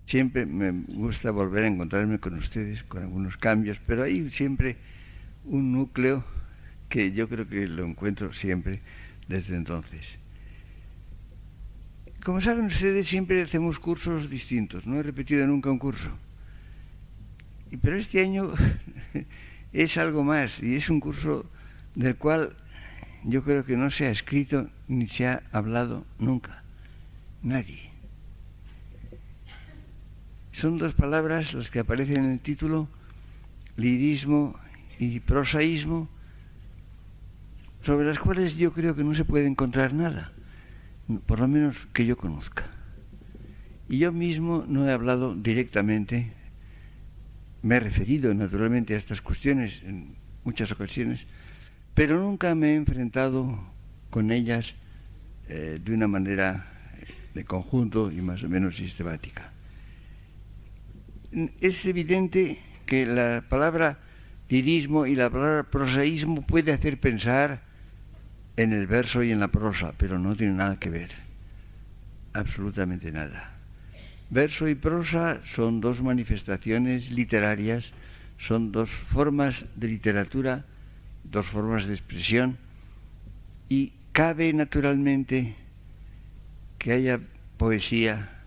Siempre me gusta volver a encontrarme con ustedes, con algunos cambios, pero hay siempre un núcleo que yo creo que lo encuentro siempre desde entonces. Como saben ustedes, siempre hacemos cursos distintos. No he repetido nunca un curso. Pero este año es algo más, y es un curso del cual yo creo que no se ha escrito ni se ha hablado nunca. Nadie. Son dos palabras las que aparecen en el título, lirismo y prosaísmo, sobre las cuales yo creo que no se puede encontrar nada, por lo menos que yo conozca. Y yo mismo no he hablado directamente, me he referido naturalmente a estas cuestiones en muchas ocasiones, pero nunca me he enfrentado con ellas de una manera de conjunto y más o menos sistemática. Es evidente que la palabra lirismo y la palabra prosaísmo puede hacer pensar en el verso y en la prosa, pero no tiene nada que ver, absolutamente nada. Verso y prosa son dos manifestaciones literarias, son dos formas de literatura, dos formas de expresión, y cabe naturalmente que haya poesía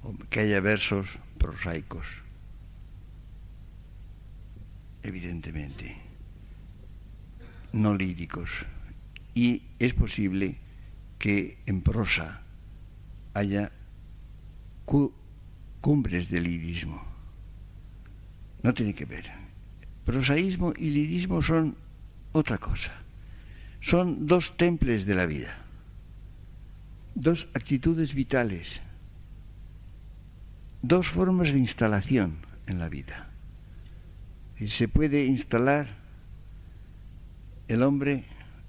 o que haya versos prosaicos, evidentemente, no líricos. Y es posible que en prosa haya cumbres de lirismo. No tiene que ver. Prosaísmo y lirismo son otra cosa. Son dos temples de la vida, dos actitudes vitales, dos formas de instalación en la vida. Y se puede instalar el hombre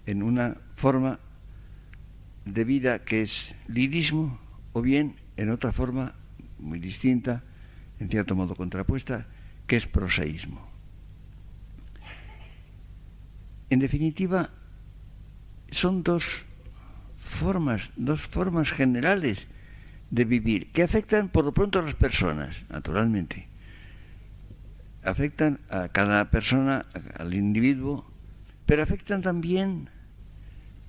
en una forma de vida que es lirismo, o bien en otra forma muy distinta, en cierto modo contrapuesta, que es prosaísmo. En definitiva, son dos formas generales de vivir, que afectan por lo pronto a las personas, naturalmente. Afectan a cada persona, al individuo, pero afectan también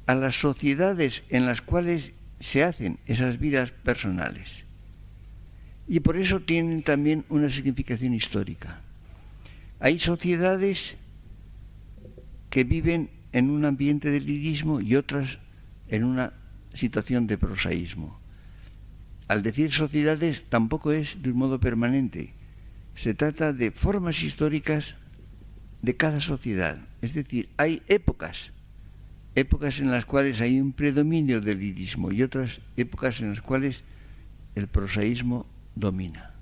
a las sociedades en las cuales se hacen esas vidas personales. Y por eso tienen también una significación histórica. Hay sociedades que viven en un ambiente de lirismo y otras en una situación de prosaísmo. Al decir sociedades tampoco es de un modo permanente. Se trata de formas históricas de cada sociedad. Es decir, hay épocas en las cuales hay un predominio del lirismo y otras épocas en las cuales el prosaísmo domina.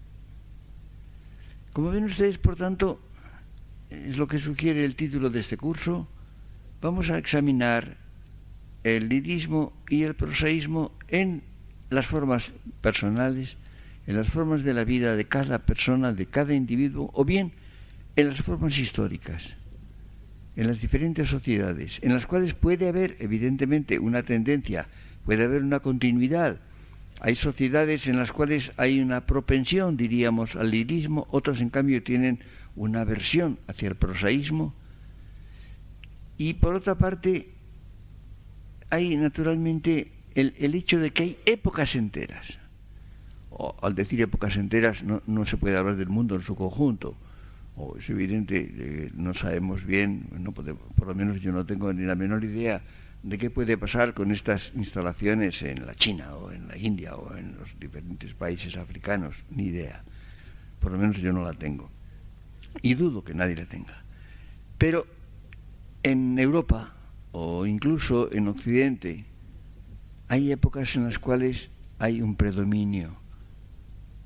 Como ven ustedes, por tanto, es lo que sugiere el título de este curso, vamos a examinar el lirismo y el prosaísmo en las formas personales, en las formas de la vida de cada persona, de cada individuo, o bien en las formas históricas, en las diferentes sociedades, en las cuales puede haber, evidentemente, una tendencia, puede haber una continuidad. Hay sociedades en las cuales hay una propensión, diríamos, al lirismo, otras, en cambio, tienen una aversión hacia el prosaísmo. Y, por otra parte, hay, naturalmente, el hecho de que hay épocas enteras. Al decir épocas enteras, no se puede hablar del mundo en su conjunto. Es evidente, no sabemos bien, por lo menos yo no tengo ni la menor idea de qué puede pasar con estas instalaciones en la China o en la India o en los diferentes países africanos, ni idea. Por lo menos yo no la tengo. Y dudo que nadie la tenga. Pero en Europa o incluso en Occidente hay épocas en las cuales hay un predominio.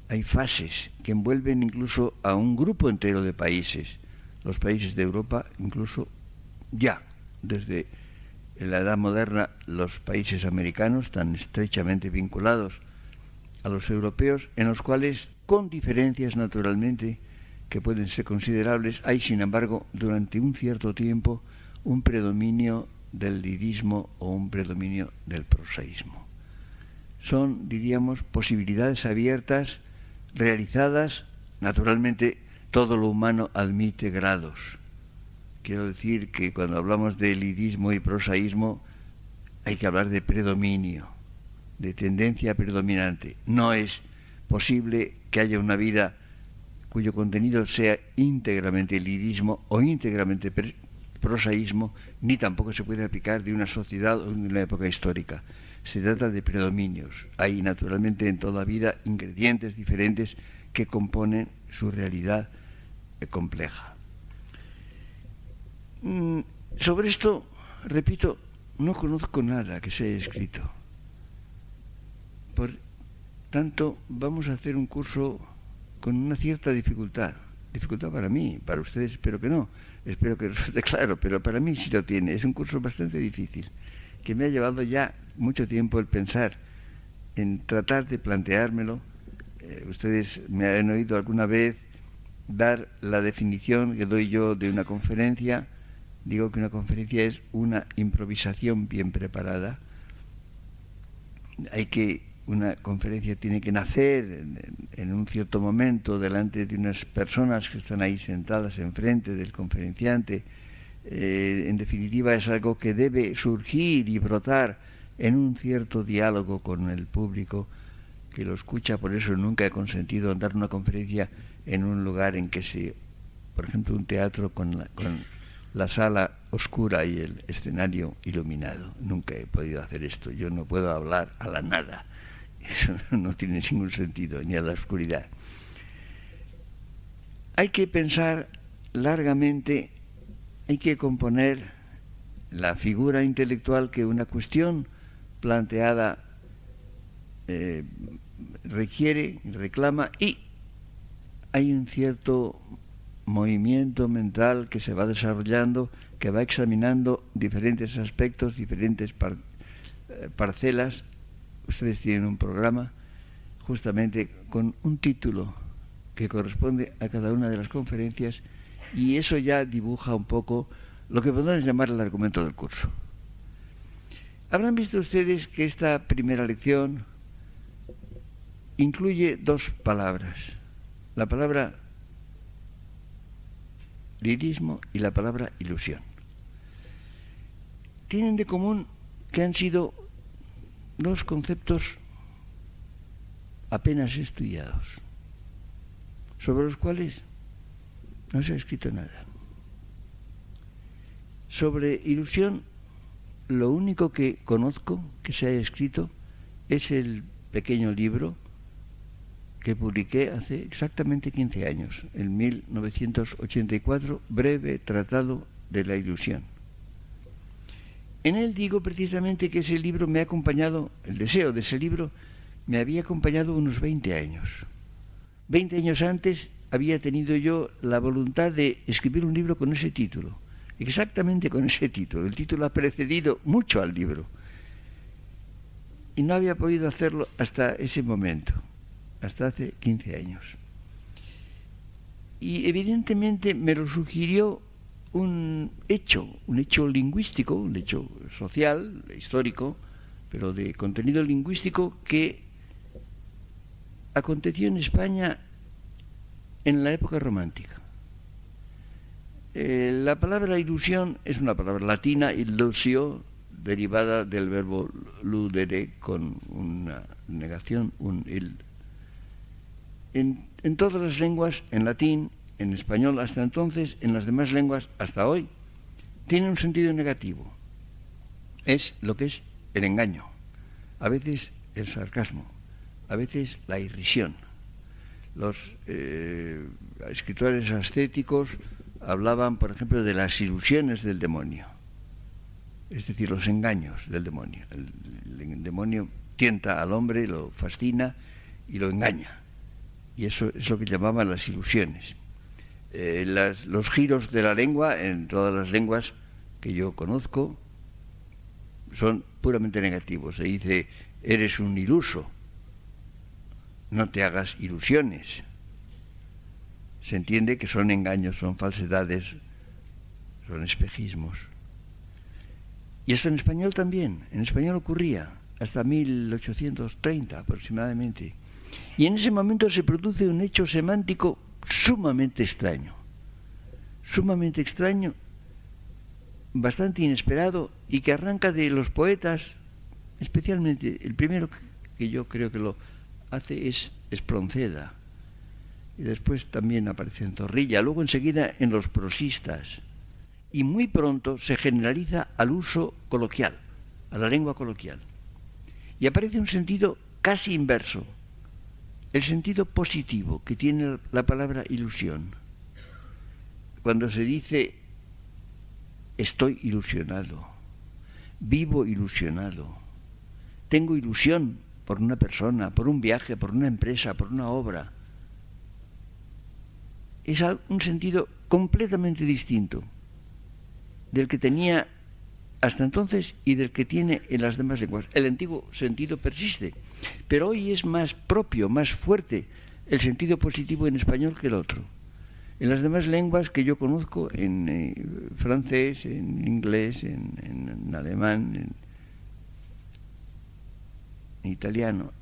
Hay fases que envuelven incluso a un grupo entero de países. Los países de Europa, incluso ya, desde la Edad Moderna, los países americanos, tan estrechamente vinculados a los europeos, en los cuales, con diferencias naturalmente, que pueden ser considerables, hay, sin embargo, durante un cierto tiempo, un predominio del lirismo o un predominio del prosaísmo. Son, diríamos, posibilidades abiertas realizadas, naturalmente, todo lo humano admite grados. Quiero decir que cuando hablamos de lirismo y prosaísmo hay que hablar de predominio, de tendencia predominante. No es posible que haya una vida cuyo contenido sea íntegramente lirismo o íntegramente prosaísmo, ni tampoco se puede aplicar de una sociedad o de una época histórica. Se trata de predominios. Hay naturalmente en toda vida ingredientes diferentes que componen su realidad compleja. Sobre esto, repito, no conozco nada que se haya escrito. Por tanto, vamos a hacer un curso con una cierta dificultad. Dificultad para mí, para ustedes espero que no. Espero que resulte claro, pero para mí sí lo tiene. Es un curso bastante difícil, que me ha llevado ya mucho tiempo el pensar en tratar de planteármelo. Ustedes me han oído alguna vez dar la definición que doy yo de una conferencia. Digo que una conferencia es una improvisación bien preparada. Una conferencia tiene que nacer en un cierto momento delante de unas personas que están ahí sentadas enfrente del conferenciante. En definitiva, es algo que debe surgir y brotar en un cierto diálogo con el público que lo escucha. Por eso nunca he consentido dar una conferencia en un lugar en que por ejemplo, un teatro con la sala oscura y el escenario iluminado. Nunca he podido hacer esto. Yo no puedo hablar a la nada. Eso no tiene ningún sentido, ni a la oscuridad. Hay que pensar largamente, hay que componer la figura intelectual que una cuestión planteada requiere, reclama, y hay un cierto movimiento mental que se va desarrollando, que va examinando diferentes aspectos, diferentes parcelas. Ustedes tienen un programa justamente con un título que corresponde a cada una de las conferencias, y eso ya dibuja un poco lo que podemos llamar el argumento del curso. Habrán visto ustedes que esta primera lección incluye dos palabras, la palabra lirismo y la palabra ilusión. Tienen de común que han sido dos conceptos apenas estudiados, sobre los cuales no se ha escrito nada. Sobre ilusión, lo único que conozco que se haya escrito es el pequeño libro que publiqué hace exactamente 15 años, en 1984, Breve Tratado de la Ilusión. En él digo precisamente que ese libro me ha acompañado, el deseo de ese libro me había acompañado unos 20 años. 20 años antes había tenido yo la voluntad de escribir un libro con ese título, exactamente con ese título. El título ha precedido mucho al libro. Y no había podido hacerlo hasta ese momento, hasta hace 15 años. Y evidentemente me lo sugirió un hecho lingüístico, un hecho social, histórico, pero de contenido lingüístico, que aconteció en España en la época romántica. La palabra ilusión es una palabra latina, illusio, derivada del verbo ludere, con una negación, un il. En todas las lenguas, en latín, en español hasta entonces, en las demás lenguas hasta hoy, tiene un sentido negativo. Es lo que es el engaño, a veces el sarcasmo, a veces la irrisión. Los escritores ascéticos hablaban, por ejemplo, de las ilusiones del demonio, es decir, los engaños del demonio. El demonio tienta al hombre, lo fascina y lo engaña. Y eso es lo que llamaban las ilusiones. Los giros de la lengua, en todas las lenguas que yo conozco, son puramente negativos. Se dice, eres un iluso, no te hagas ilusiones. Se entiende que son engaños, son falsedades, son espejismos. Y esto en español también. En español ocurría hasta 1830 aproximadamente. Y en ese momento se produce un hecho semántico sumamente extraño, bastante inesperado, y que arranca de los poetas, especialmente el primero que yo creo que lo hace es Espronceda, y después también aparece en Zorrilla, luego enseguida en los prosistas, y muy pronto se generaliza al uso coloquial, a la lengua coloquial, y aparece un sentido casi inverso, el sentido positivo que tiene la palabra ilusión. Cuando se dice estoy ilusionado, vivo ilusionado, tengo ilusión por una persona, por un viaje, por una empresa, por una obra, es un sentido completamente distinto del que tenía hasta entonces y del que tiene en las demás lenguas. El antiguo sentido persiste, pero hoy es más propio, más fuerte el sentido positivo en español que el otro. En las demás lenguas que yo conozco, en francés, en inglés, en alemán, en italiano,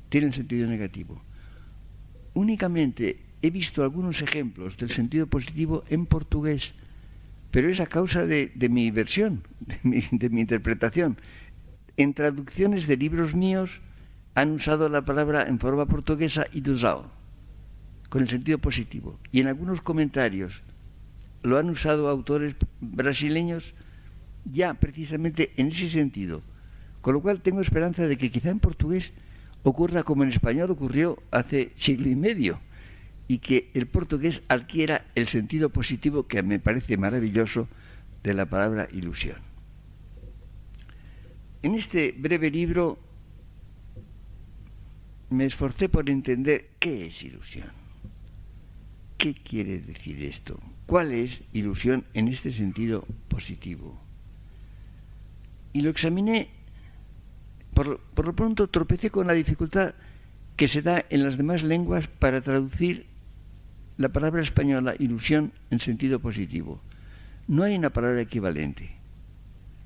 tienen sentido negativo. Únicamente he visto algunos ejemplos del sentido positivo en portugués, pero es a causa de mi versión, de mi interpretación. En traducciones de libros míos han usado la palabra en forma portuguesa ilusão, con el sentido positivo. Y en algunos comentarios lo han usado autores brasileños ya precisamente en ese sentido. Con lo cual tengo esperanza de que quizá en portugués ocurra como en español ocurrió hace siglo y medio, y que el portugués adquiera el sentido positivo que me parece maravilloso de la palabra ilusión. En este breve libro me esforcé por entender qué es ilusión. ¿Qué quiere decir esto? ¿Cuál es ilusión en este sentido positivo? Y lo examiné, por lo pronto tropecé con la dificultad que se da en las demás lenguas para traducir la palabra española ilusión en sentido positivo. No hay una palabra equivalente.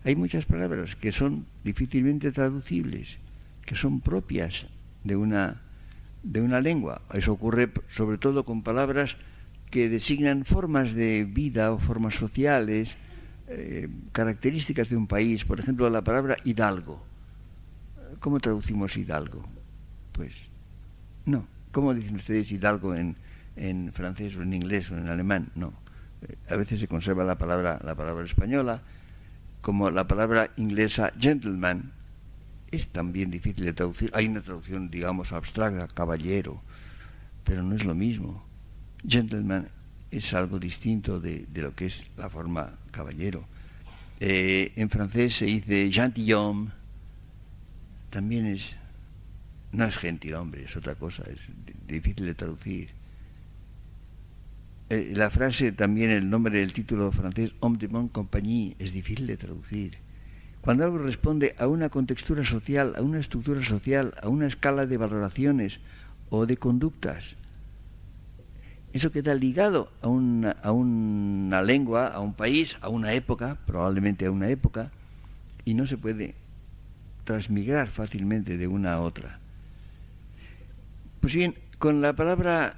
Hay muchas palabras que son difícilmente traducibles, que son propias de una lengua. Eso ocurre sobre todo con palabras que designan formas de vida o formas sociales, características de un país. Por ejemplo, la palabra hidalgo. ¿Cómo traducimos hidalgo? Pues no. ¿Cómo dicen ustedes hidalgo en francés o en inglés o en alemán? No. A veces se conserva la palabra española, como la palabra inglesa gentleman. Es también difícil de traducir. Hay una traducción, digamos, abstracta, caballero, pero no es lo mismo. Gentleman es algo distinto de lo que es la forma caballero. En francés se dice gentilhomme, también no es gentilhombre, es otra cosa, es difícil de traducir. La frase también, el nombre del título francés, homme de bonne compagnie, es difícil de traducir. Cuando algo responde a una contextura social, a una estructura social, a una escala de valoraciones o de conductas, eso queda ligado a una lengua, a un país, a una época, probablemente a una época, y no se puede transmigrar fácilmente de una a otra. Pues bien, con la palabra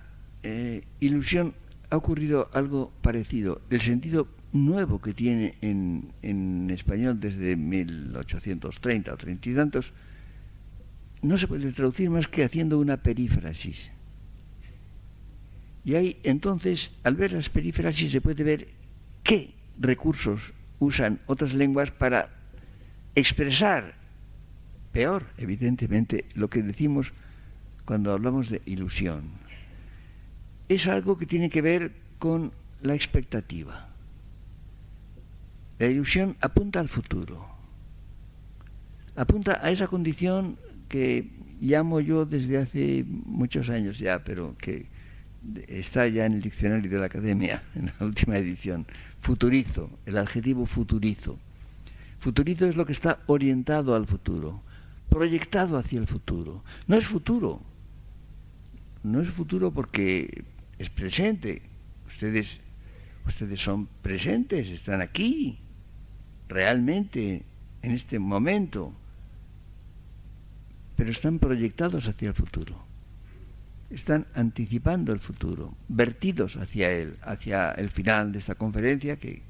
ilusión ha ocurrido algo parecido. El sentido nuevo que tiene en español desde 1830 o 30 y tantos no se puede traducir más que haciendo una perífrasis. Y ahí entonces, al ver las perífrasis, se puede ver qué recursos usan otras lenguas para expresar peor, evidentemente, lo que decimos cuando hablamos de ilusión. Es algo que tiene que ver con la expectativa. La ilusión apunta al futuro, apunta a esa condición que llamo yo desde hace muchos años ya, pero que está ya en el diccionario de la Academia, en la última edición, futurizo, el adjetivo futurizo. Futurizo es lo que está orientado al futuro, proyectado hacia el futuro. No es futuro porque es presente. Ustedes son presentes, están aquí, realmente, en este momento, pero están proyectados hacia el futuro. están anticipando el futuro, vertidos hacia él, hacia el final de esta conferencia, que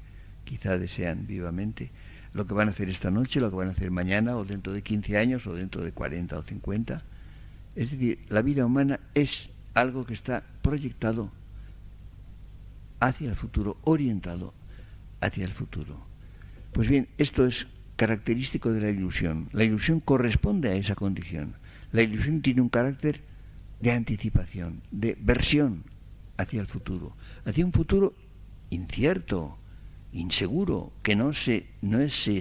quizá desean vivamente, lo que van a hacer esta noche, lo que van a hacer mañana, o dentro de 15 años, o dentro de 40 o 50. Es decir, la vida humana es algo que está proyectado hacia el futuro, orientado hacia el futuro. Pues bien, esto es característico de la ilusión. La ilusión corresponde a esa condición. La ilusión tiene un carácter de anticipación, de versión hacia el futuro, hacia un futuro incierto, inseguro, que no se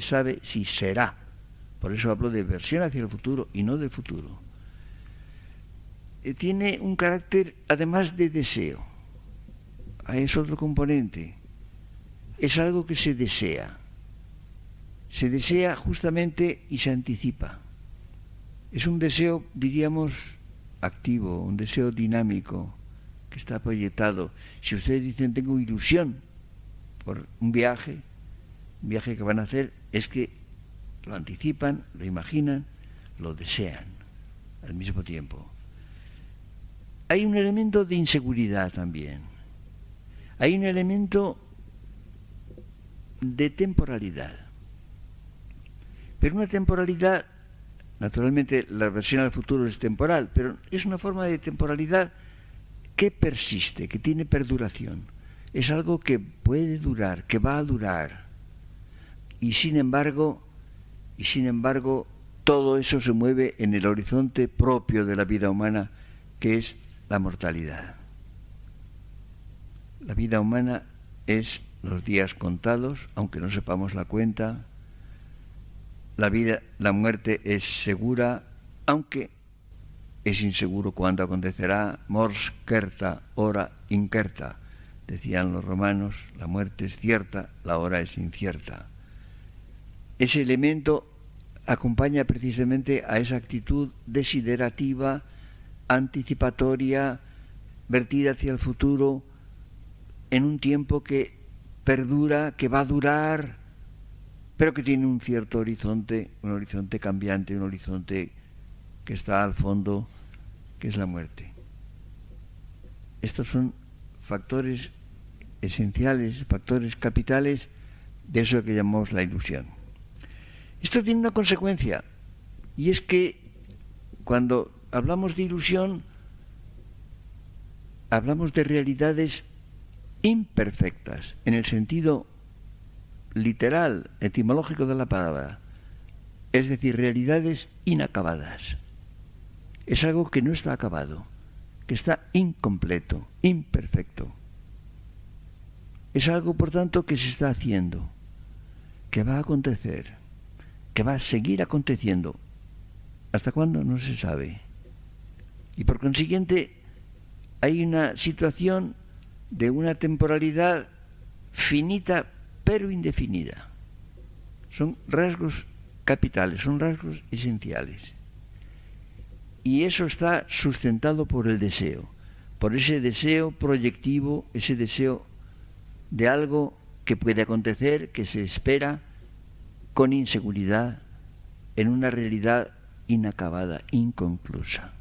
sabe si será. Por eso hablo de versión hacia el futuro y no del futuro. Tiene un carácter además de deseo. Es otro componente. Es algo que se desea. Se desea justamente y se anticipa. Es un deseo, diríamos, activo, un deseo dinámico, que está proyectado. Si ustedes dicen tengo ilusión por un viaje que van a hacer, es que lo anticipan, lo imaginan, lo desean al mismo tiempo. Hay un elemento de inseguridad también. Hay un elemento de temporalidad. Pero una temporalidad, naturalmente la versión al futuro es temporal, pero es una forma de temporalidad que persiste, que tiene perduración. Es algo que puede durar, que va a durar. Y sin embargo, todo eso se mueve en el horizonte propio de la vida humana, que es la mortalidad. La vida humana es los días contados, aunque no sepamos la cuenta. La muerte es segura, aunque es inseguro cuándo acontecerá. Mors certa, hora incerta, decían los romanos. La muerte es cierta, la hora es incierta. Ese elemento acompaña precisamente a esa actitud desiderativa, anticipatoria, vertida hacia el futuro, en un tiempo que perdura, que va a durar, pero que tiene un cierto horizonte, un horizonte cambiante, un horizonte que está al fondo, que es la muerte. Estos son factores esenciales, factores capitales de eso que llamamos la ilusión. Esto tiene una consecuencia, y es que cuando hablamos de ilusión, hablamos de realidades imperfectas, en el sentido literal, etimológico de la palabra, es decir, realidades inacabadas. Es algo que no está acabado, que está incompleto, imperfecto. Es algo, por tanto, que se está haciendo, que va a acontecer, que va a seguir aconteciendo. ¿Hasta cuándo? No se sabe. Y por consiguiente, hay una situación de una temporalidad finita pero indefinida. Son rasgos capitales, son rasgos esenciales. Y eso está sustentado por el deseo, por ese deseo proyectivo, ese deseo de algo que puede acontecer, que se espera con inseguridad, en una realidad inacabada, inconclusa.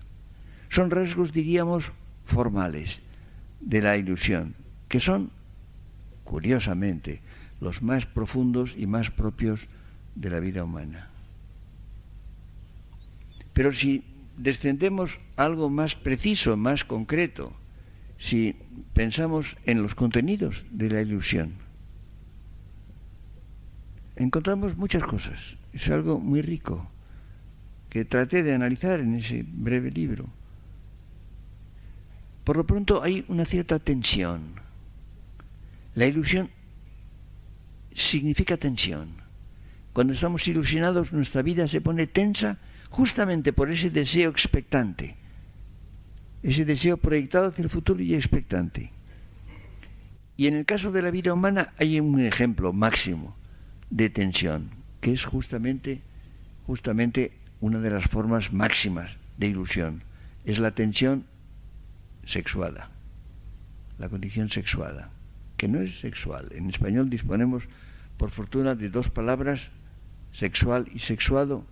Son rasgos, diríamos, formales de la ilusión, que son, curiosamente, los más profundos y más propios de la vida humana. Pero si descendemos a algo más preciso, más concreto, si pensamos en los contenidos de la ilusión, encontramos muchas cosas. Es algo muy rico que traté de analizar en ese breve libro. Por lo pronto hay una cierta tensión. La ilusión significa tensión. Cuando estamos ilusionados, nuestra vida se pone tensa justamente por ese deseo expectante, ese deseo proyectado hacia el futuro y expectante. Y en el caso de la vida humana hay un ejemplo máximo de tensión, que es justamente una de las formas máximas de ilusión. Es la tensión sexuada, la condición sexuada, que no es sexual. En español disponemos, por fortuna, de dos palabras, sexual y sexuado.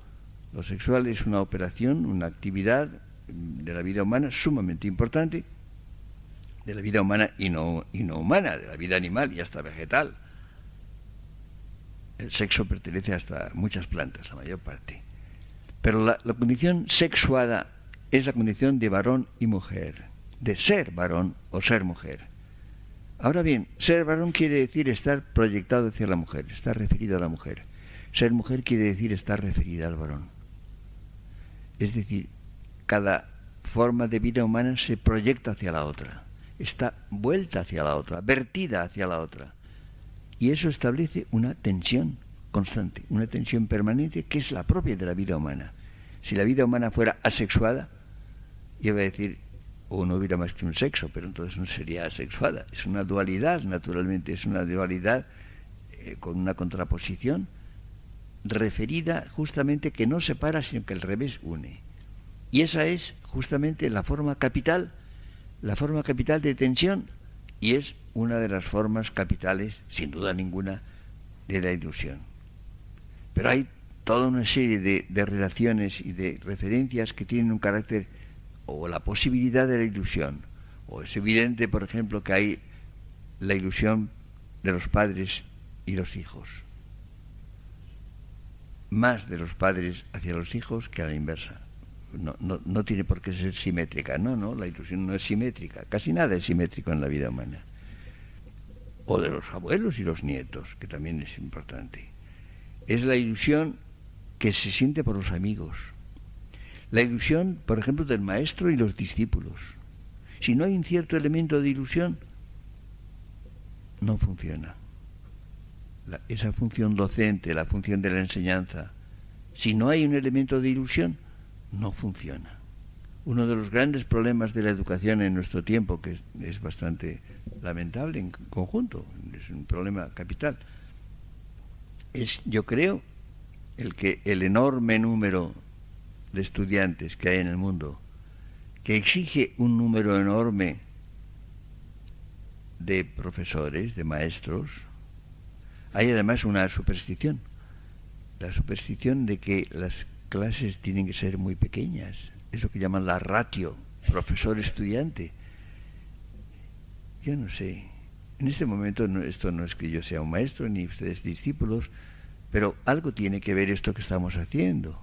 Lo sexual es una operación, una actividad de la vida humana sumamente importante, de la vida humana y no humana, de la vida animal y hasta vegetal. El sexo pertenece hasta muchas plantas, la mayor parte. Pero la condición sexuada es la condición de varón y mujer, de ser varón o ser mujer. Ahora bien, ser varón quiere decir estar proyectado hacia la mujer, estar referido a la mujer. Ser mujer quiere decir estar referida al varón. Es decir, cada forma de vida humana se proyecta hacia la otra, está vuelta hacia la otra, vertida hacia la otra. Y eso establece una tensión constante, una tensión permanente que es la propia de la vida humana. Si la vida humana fuera asexuada, iba a decir, o no hubiera más que un sexo, pero entonces no sería asexuada. Es una dualidad, naturalmente, es una dualidad con una contraposición referida justamente que no separa, sino que al revés une. Y esa es justamente la forma capital de tensión, y es una de las formas capitales, sin duda ninguna, de la ilusión. Pero hay toda una serie de relaciones y de referencias que tienen un carácter, o la posibilidad de la ilusión, o es evidente, por ejemplo, que hay la ilusión de los padres y los hijos, más de los padres hacia los hijos que a la inversa. No tiene por qué ser simétrica, no, la ilusión no es simétrica, casi nada es simétrico en la vida humana. O de los abuelos y los nietos, que también es importante. Es la ilusión que se siente por los amigos. La ilusión, por ejemplo, del maestro y los discípulos. Si no hay un cierto elemento de ilusión, no funciona. Esa función docente, la función de la enseñanza, si no hay un elemento de ilusión, no funciona. Uno de los grandes problemas de la educación en nuestro tiempo, que es bastante lamentable en conjunto, es un problema capital, es, yo creo, el enorme número de estudiantes que hay en el mundo, que exige un número enorme de profesores, de maestros. Hay además una superstición, la superstición de que las clases tienen que ser muy pequeñas, es lo que llaman la ratio, profesor-estudiante. Yo no sé, en este momento esto no es que yo sea un maestro ni ustedes discípulos, pero algo tiene que ver esto que estamos haciendo.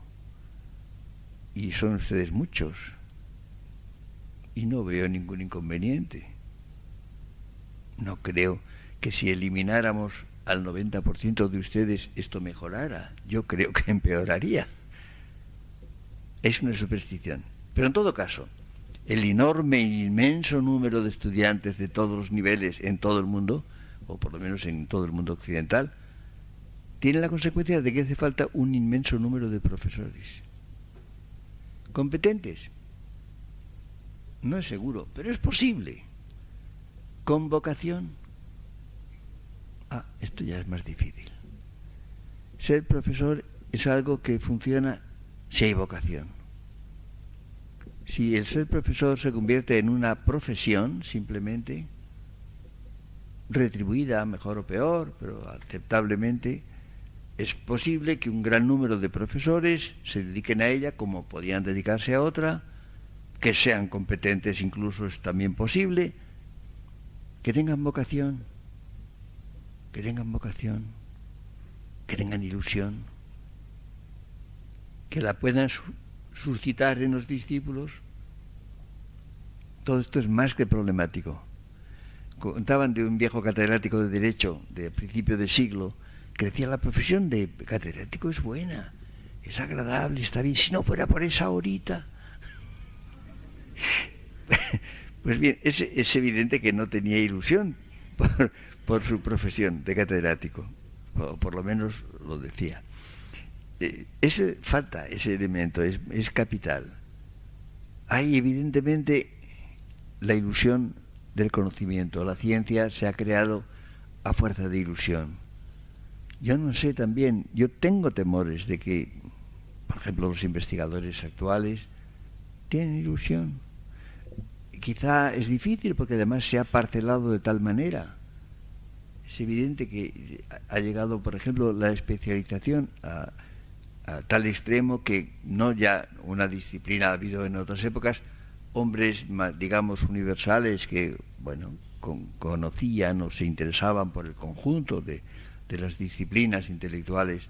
Y son ustedes muchos. Y no veo ningún inconveniente. No creo que si elimináramos al 90% de ustedes esto mejorara. Yo creo que empeoraría. Es una superstición. Pero en todo caso, el enorme, inmenso número de estudiantes de todos los niveles en todo el mundo, o por lo menos en todo el mundo occidental, tiene la consecuencia de que hace falta un inmenso número de profesores. ¿Competentes? No es seguro, pero es posible. ¿Con vocación? Esto ya es más difícil. Ser profesor es algo que funciona si hay vocación. Si el ser profesor se convierte en una profesión, simplemente, retribuida, mejor o peor, pero aceptablemente, es posible que un gran número de profesores se dediquen a ella como podían dedicarse a otra, que sean competentes incluso es también posible, que tengan vocación, que tengan ilusión, que la puedan suscitar en los discípulos. Todo esto es más que problemático. Contaban de un viejo catedrático de Derecho de principio de siglo que decía: la profesión de catedrático es buena, es agradable, está bien, si no fuera por esa horita. Pues bien, es evidente que no tenía ilusión por su profesión de catedrático, o por lo menos lo decía. Falta ese elemento, es capital. Hay evidentemente la ilusión del conocimiento. La ciencia se ha creado a fuerza de ilusión. Yo no sé también, yo tengo temores de que, por ejemplo, los investigadores actuales tienen ilusión. Quizá es difícil porque además se ha parcelado de tal manera. Es evidente que ha llegado, por ejemplo, la especialización a tal extremo que no ya una disciplina ha habido en otras épocas, hombres, digamos, universales que, bueno, conocían o se interesaban por el conjunto de las disciplinas intelectuales.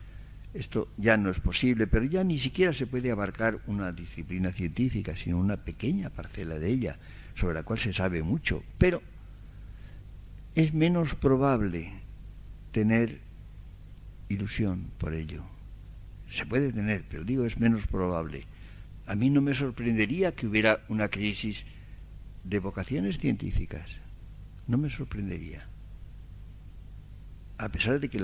Esto ya no es posible, pero ya ni siquiera se puede abarcar una disciplina científica, sino una pequeña parcela de ella, sobre la cual se sabe mucho, pero es menos probable tener ilusión por ello. Se puede tener, pero digo, es menos probable. A mí no me sorprendería que hubiera una crisis de vocaciones científicas. No me sorprendería. A pesar de que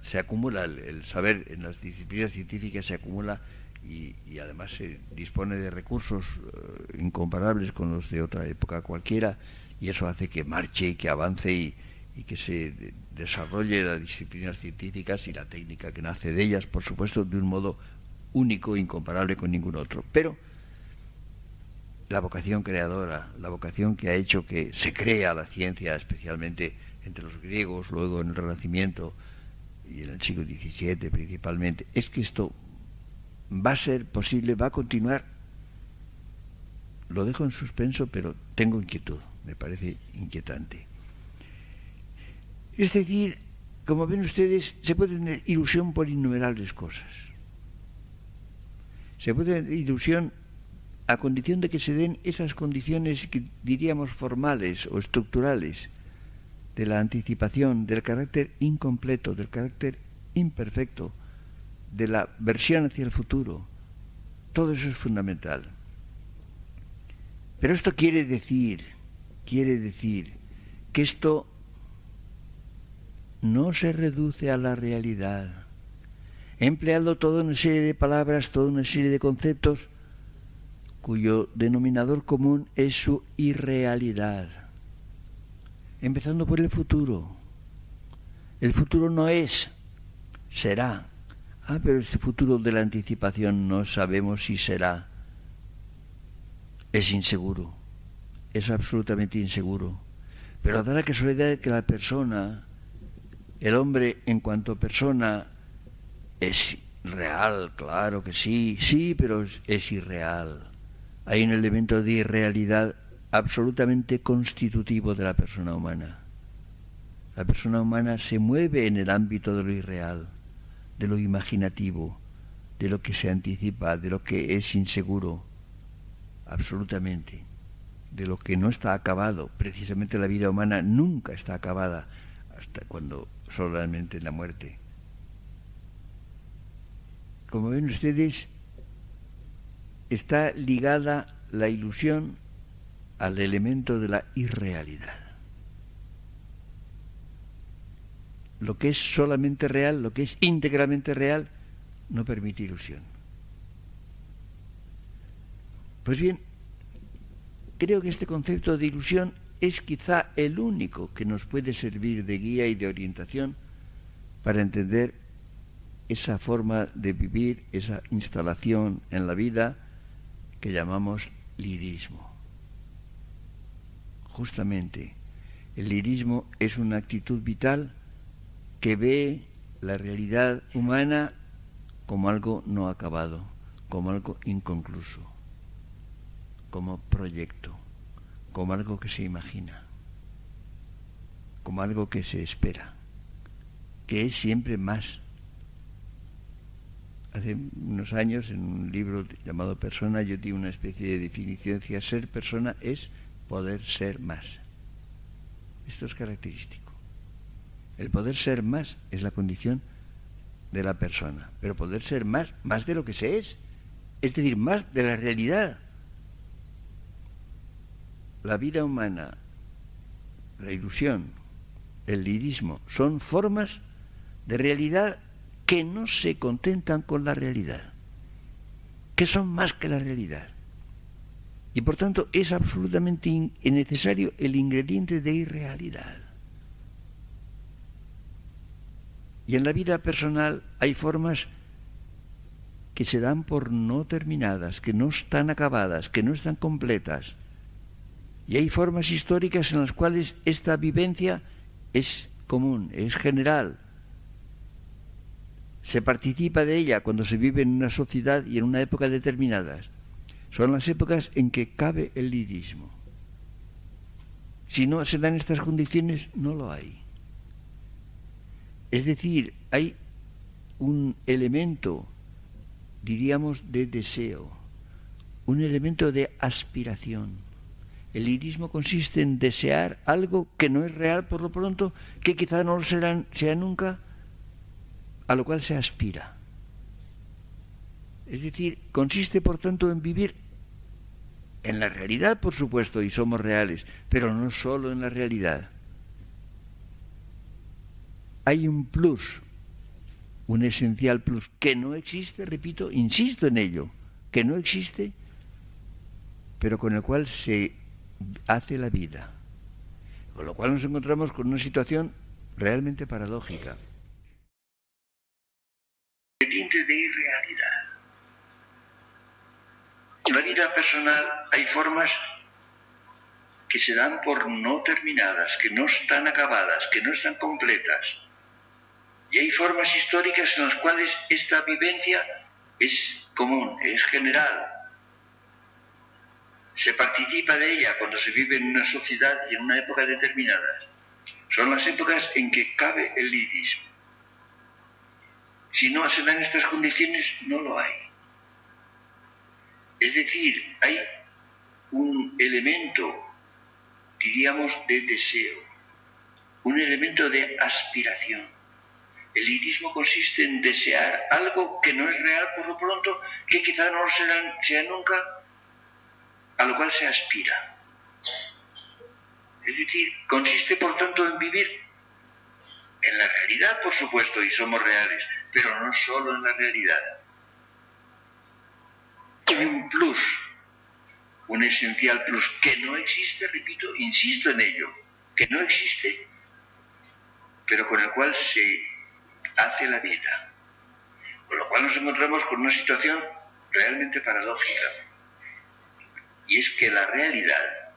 se acumula el saber en las disciplinas científicas, se acumula y además se dispone de recursos incomparables con los de otra época cualquiera, y eso hace que marche y que avance y que se desarrolle las disciplinas científicas y la técnica que nace de ellas, por supuesto, de un modo único, incomparable con ningún otro. Pero la vocación creadora, la vocación que ha hecho que se crea la ciencia, especialmente entre los griegos, luego en el Renacimiento y en el siglo XVII principalmente, es que esto va a ser posible, va a continuar. Lo dejo en suspenso, pero tengo inquietud, me parece inquietante. Es decir, como ven ustedes, se puede tener ilusión por innumerables cosas. Se puede tener ilusión a condición de que se den esas condiciones que diríamos formales o estructurales de la anticipación, del carácter incompleto, del carácter imperfecto, de la versión hacia el futuro. Todo eso es fundamental. Pero esto quiere decir que esto no se reduce a la realidad. He empleado toda una serie de palabras, toda una serie de conceptos cuyo denominador común es su irrealidad. Empezando por el futuro. El futuro no es, será. Pero este futuro de la anticipación no sabemos si será. Es inseguro, es absolutamente inseguro. Pero da la casualidad de que la persona, el hombre en cuanto persona, es real, claro que sí, pero es irreal. Hay un elemento de irrealidad absolutamente constitutivo de la persona humana. La persona humana se mueve en el ámbito de lo irreal, de lo imaginativo, de lo que se anticipa, de lo que es inseguro, absolutamente, de lo que no está acabado. Precisamente la vida humana nunca está acabada, hasta cuando solamente la muerte. Como ven ustedes, está ligada la ilusión al elemento de la irrealidad. Lo que es solamente real, lo que es íntegramente real, no permite ilusión. Pues bien, creo que este concepto de ilusión es quizá el único que nos puede servir de guía y de orientación para entender esa forma de vivir, esa instalación en la vida que llamamos lirismo. Justamente, el lirismo es una actitud vital que ve la realidad humana como algo no acabado, como algo inconcluso, como proyecto, como algo que se imagina, como algo que se espera, que es siempre más. Hace unos años, en un libro llamado Persona, yo di una especie de definición, decía, ser persona es poder ser más. Esto es característico. El poder ser más es la condición de la persona, pero poder ser más de lo que se es decir, más de la realidad. La vida humana, la ilusión, el lirismo, son formas de realidad que no se contentan con la realidad, que son más que la realidad. Y por tanto es absolutamente necesario el ingrediente de irrealidad. Y en la vida personal hay formas que se dan por no terminadas, que no están acabadas, que no están completas. Y hay formas históricas en las cuales esta vivencia es común, es general. Se participa de ella cuando se vive en una sociedad y en una época determinadas. Son las épocas en que cabe el lirismo. Si no se dan estas condiciones, no lo hay. Es decir, hay un elemento, diríamos, de deseo, un elemento de aspiración. El lirismo consiste en desear algo que no es real por lo pronto, que quizá no lo sea nunca, a lo cual se aspira. Es decir, consiste por tanto en vivir en la realidad, por supuesto, y somos reales, pero no solo en la realidad. Hay un plus, un esencial plus, que no existe, repito, insisto en ello, que no existe, pero con el cual se hace la vida. Con lo cual nos encontramos con una situación realmente paradójica. De irrealidad. En la vida personal hay formas que se dan por no terminadas, que no están acabadas, que no están completas. Y hay formas históricas en las cuales esta vivencia es común, es general. Se participa de ella cuando se vive en una sociedad y en una época determinada. Son las épocas en que cabe el lirismo. Si no se dan estas condiciones, no lo hay. Es decir, hay un elemento, diríamos, de deseo, un elemento de aspiración. El lirismo consiste en desear algo que no es real por lo pronto, que quizá no lo sea nunca, a lo cual se aspira. Es decir, consiste por tanto en vivir en la realidad, por supuesto, y somos reales, pero no solo en la realidad. Hay un plus, un esencial plus, que no existe, repito, insisto en ello, que no existe, pero con el cual se hace la vida. Con lo cual nos encontramos con una situación realmente paradójica. Y es que la realidad,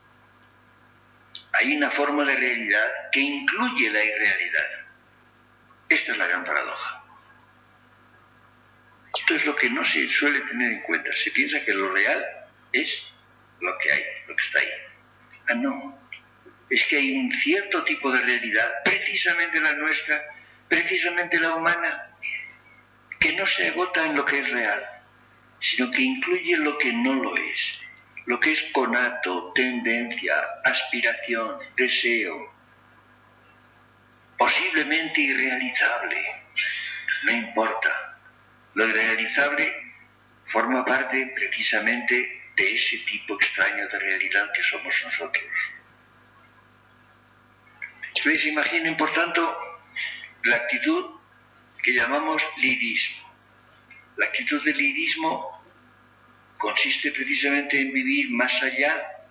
hay una forma de realidad que incluye la irrealidad. Esta es la gran paradoja. Esto es lo que no se suele tener en cuenta. Se piensa que lo real es lo que hay, lo que está ahí. Ah, no. Es que hay un cierto tipo de realidad, precisamente la nuestra, precisamente la humana, que no se agota en lo que es real, sino que incluye lo que no lo es, lo que es conato, tendencia, aspiración, deseo, posiblemente irrealizable, no importa. Lo irrealizable forma parte precisamente de ese tipo extraño de realidad que somos nosotros. Ustedes imaginen, por tanto, la actitud que llamamos lirismo. La actitud del lirismo consiste precisamente en vivir más allá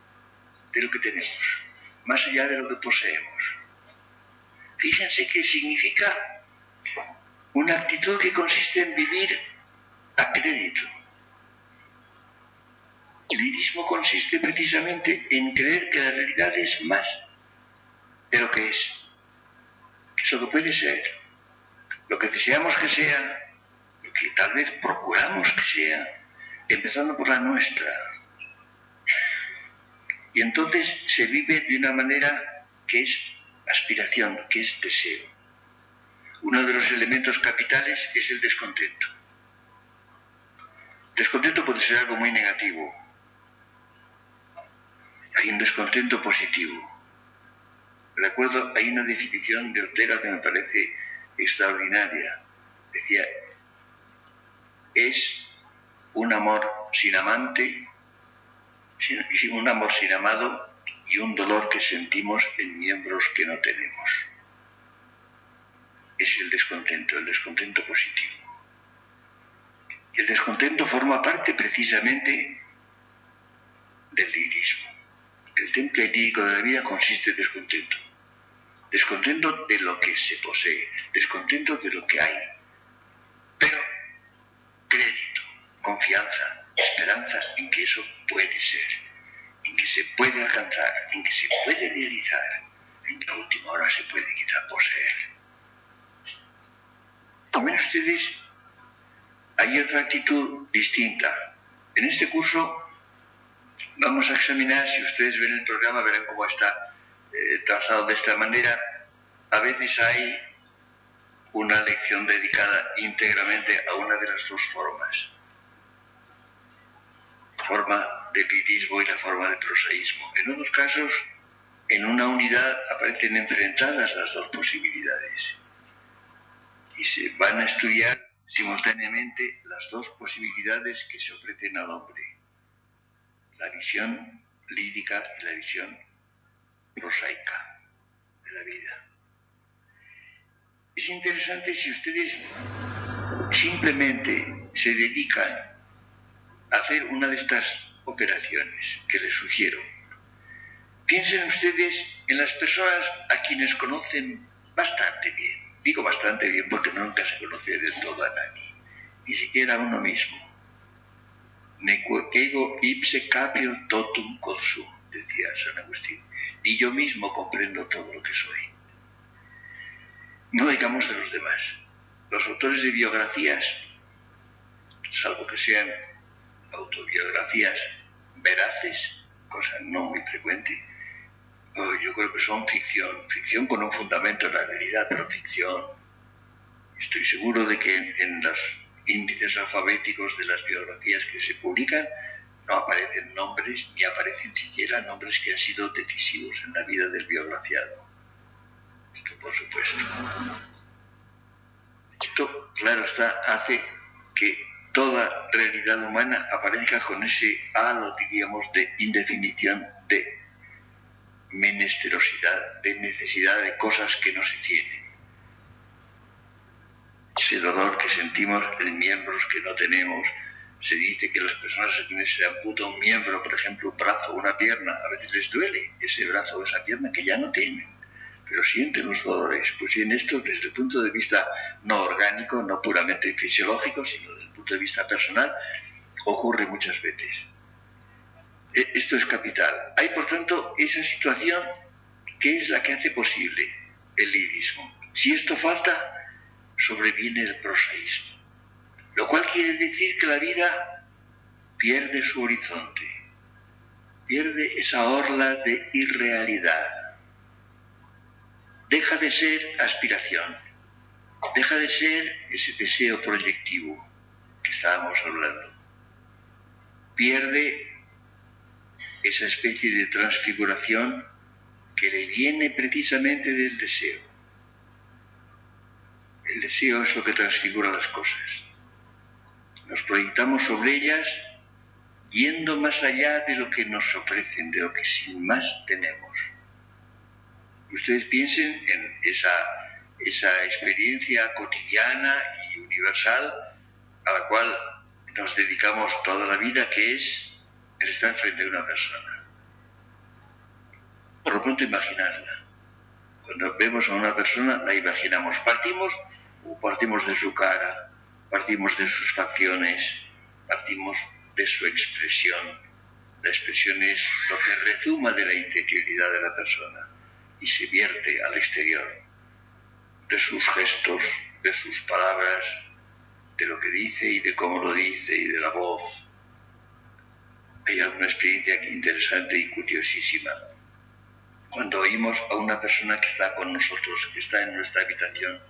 de lo que tenemos, más allá de lo que poseemos. Fíjense que significa una actitud que consiste en vivir a crédito. El lirismo consiste precisamente en creer que la realidad es más de lo que es, que eso que puede ser, lo que deseamos que sea, lo que tal vez procuramos que sea, empezando por la nuestra. Y entonces se vive de una manera que es aspiración, que es deseo. Uno de los elementos capitales es el descontento. Descontento puede ser algo muy negativo. Hay un descontento positivo. Recuerdo, hay una definición de Ortega que me parece extraordinaria. Decía, es un amor sin amante, un amor sin amado y un dolor que sentimos en miembros que no tenemos. Es el descontento positivo. El descontento forma parte precisamente del lirismo. El temple lírico de la vida consiste en descontento. Descontento de lo que se posee, descontento de lo que hay. Pero crédito, confianza, esperanza en que eso puede ser, en que se puede alcanzar, en que se puede realizar, en que a última hora se puede quizá poseer. Tomen ustedes hay otra actitud distinta. En este curso vamos a examinar, si ustedes ven el programa verán cómo está trazado de esta manera. A veces hay una lección dedicada íntegramente a una de las dos formas. La forma del lirismo y la forma del prosaísmo. En otros casos, en una unidad aparecen enfrentadas las dos posibilidades. Y se van a estudiar simultáneamente las dos posibilidades que se ofrecen al hombre. La visión lírica y la visión prosaica de la vida. Es interesante si ustedes simplemente se dedican a hacer una de estas operaciones que les sugiero. Piensen ustedes en las personas a quienes conocen bastante bien. Digo bastante bien porque nunca se conoce del todo a nadie, ni siquiera a uno mismo. Ego ipse capio totum consum, decía San Agustín. Ni yo mismo comprendo todo lo que soy. No digamos de los demás. Los autores de biografías, salvo que sean autobiografías veraces, cosa no muy frecuente, yo creo que son ficción con un fundamento en la realidad, pero ficción. Estoy seguro de que en los índices alfabéticos de las biografías que se publican no aparecen nombres, ni aparecen siquiera nombres que han sido decisivos en la vida del biografiado. Esto por supuesto. Esto, claro está, hace que toda realidad humana aparezca con ese halo, diríamos, de indefinición, de menesterosidad, de necesidad de cosas que no se tienen. Ese dolor que sentimos en miembros que no tenemos. Se dice que las personas a quienes se le amputa un miembro, por ejemplo un brazo o una pierna, a veces les duele ese brazo o esa pierna que ya no tienen, pero sienten los dolores. Pues bien, esto desde el punto de vista no orgánico, no puramente fisiológico, sino desde el punto de vista personal, ocurre muchas veces. Esto es capital. Hay, por tanto, esa situación que es la que hace posible el lirismo. Si esto falta, sobreviene el prosaísmo. Lo cual quiere decir que la vida pierde su horizonte, pierde esa orla de irrealidad. Deja de ser aspiración, deja de ser ese deseo proyectivo que estábamos hablando. Pierde esa especie de transfiguración que le viene precisamente del deseo. El deseo es lo que transfigura las cosas. Nos proyectamos sobre ellas yendo más allá de lo que nos ofrecen, de lo que sin más tenemos. Ustedes piensen en esa experiencia cotidiana y universal a la cual nos dedicamos toda la vida, que es el estar frente a una persona. Por lo pronto imaginarla. Cuando vemos a una persona la imaginamos. Partimos de su cara, partimos de sus facciones, partimos de su expresión. La expresión es lo que rezuma de la interioridad de la persona y se vierte al exterior, de sus gestos, de sus palabras, de lo que dice y de cómo lo dice y de la voz. Hay alguna experiencia aquí interesante y curiosísima. Cuando oímos a una persona que está con nosotros, que está en nuestra habitación,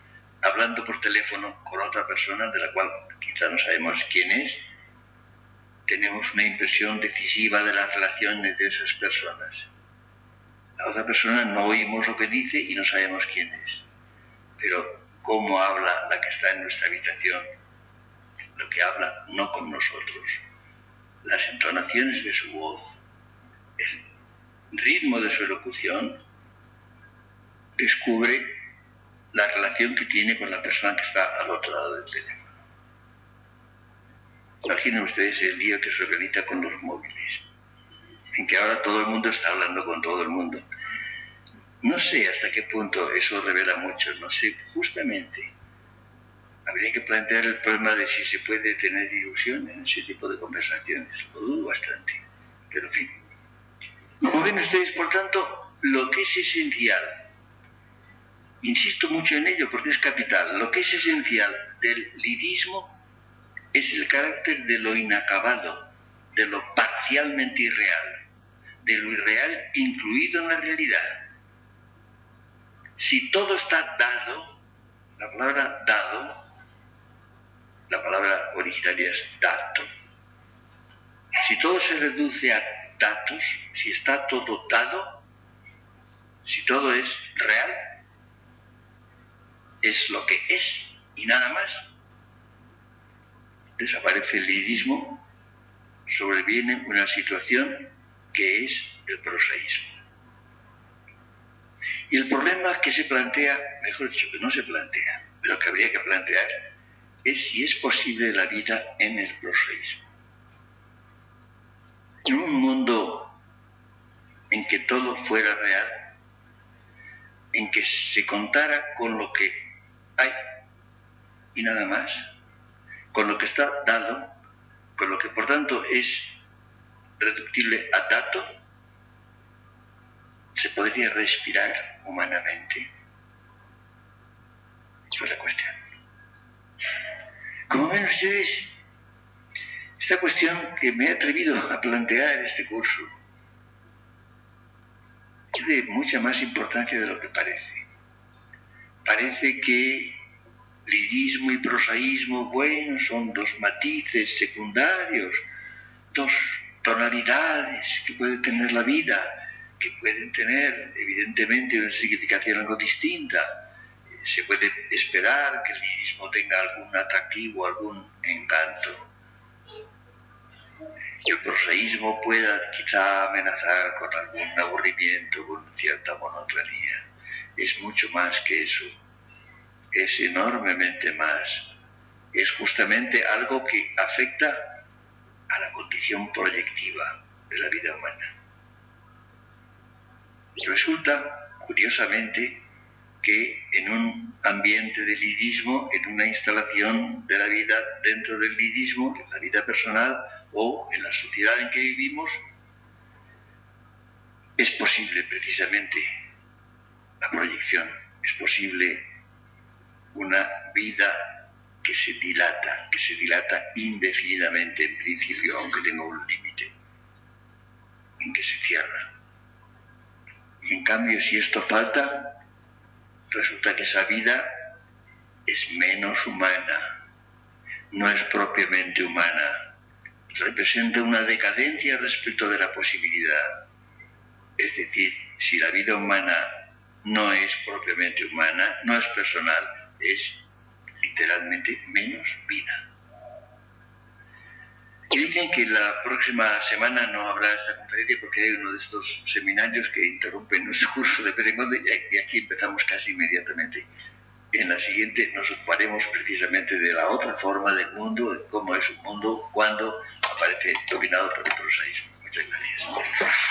hablando por teléfono con otra persona de la cual quizá no sabemos quién es, tenemos una impresión decisiva de las relaciones de esas personas. La otra persona no oímos lo que dice y no sabemos quién es. Pero cómo habla la que está en nuestra habitación, lo que habla no con nosotros, las entonaciones de su voz, el ritmo de su elocución, descubre la relación que tiene con la persona que está al otro lado del teléfono. Imaginen ustedes el lío que se organiza con los móviles, en que ahora todo el mundo está hablando con todo el mundo. No sé hasta qué punto eso revela mucho, no sé, justamente. Habría que plantear el problema de si se puede tener ilusión en ese tipo de conversaciones. Lo dudo bastante, pero en fin. Como ven ustedes, por tanto, lo que es esencial, insisto mucho en ello porque es capital, lo que es esencial del lirismo es el carácter de lo inacabado, de lo parcialmente irreal, de lo irreal incluido en la realidad. Si todo está dado, la palabra dado, la palabra originaria es dato. Si todo se reduce a datos, si está todo dado, si todo es real, es lo que es y nada más, desaparece el lirismo, sobreviene una situación que es el prosaísmo. Y el problema que se plantea, mejor dicho, que no se plantea, pero que habría que plantear, es si es posible la vida en el prosaísmo. En un mundo en que todo fuera real, en que se contara con lo que hay y nada más, con lo que está dado, con lo que por tanto es reductible a dato, se podría respirar humanamente. Esa es la cuestión. Como ven ustedes, esta cuestión que me he atrevido a plantear en este curso es de mucha más importancia de lo que parece. Parece que lirismo y prosaísmo, bueno, son dos matices secundarios, dos tonalidades que puede tener la vida, que pueden tener evidentemente una significación algo distinta. Se puede esperar que el lirismo tenga algún atractivo, algún encanto. El prosaísmo pueda quizá amenazar con algún aburrimiento, con cierta monotonía. Es mucho más que eso. Es enormemente más. Es justamente algo que afecta a la condición proyectiva de la vida humana. Y resulta, curiosamente, que en un ambiente de lirismo, en una instalación de la vida dentro del lirismo, en la vida personal o en la sociedad en que vivimos, es posible precisamente la proyección, es posible una vida que se dilata indefinidamente en principio, aunque tenga un límite, en que se cierra. Y en cambio, si esto falta, resulta que esa vida es menos humana, no es propiamente humana, representa una decadencia respecto de la posibilidad. Es decir, si la vida humana no es propiamente humana, no es personal, es literalmente menos vida. Y dicen que la próxima semana no habrá esta conferencia porque hay uno de estos seminarios que interrumpen nuestro curso de vez en cuando y aquí empezamos casi inmediatamente. En la siguiente nos ocuparemos precisamente de la otra forma del mundo, de cómo es un mundo cuando aparece dominado por el prosaísmo. Muchas gracias.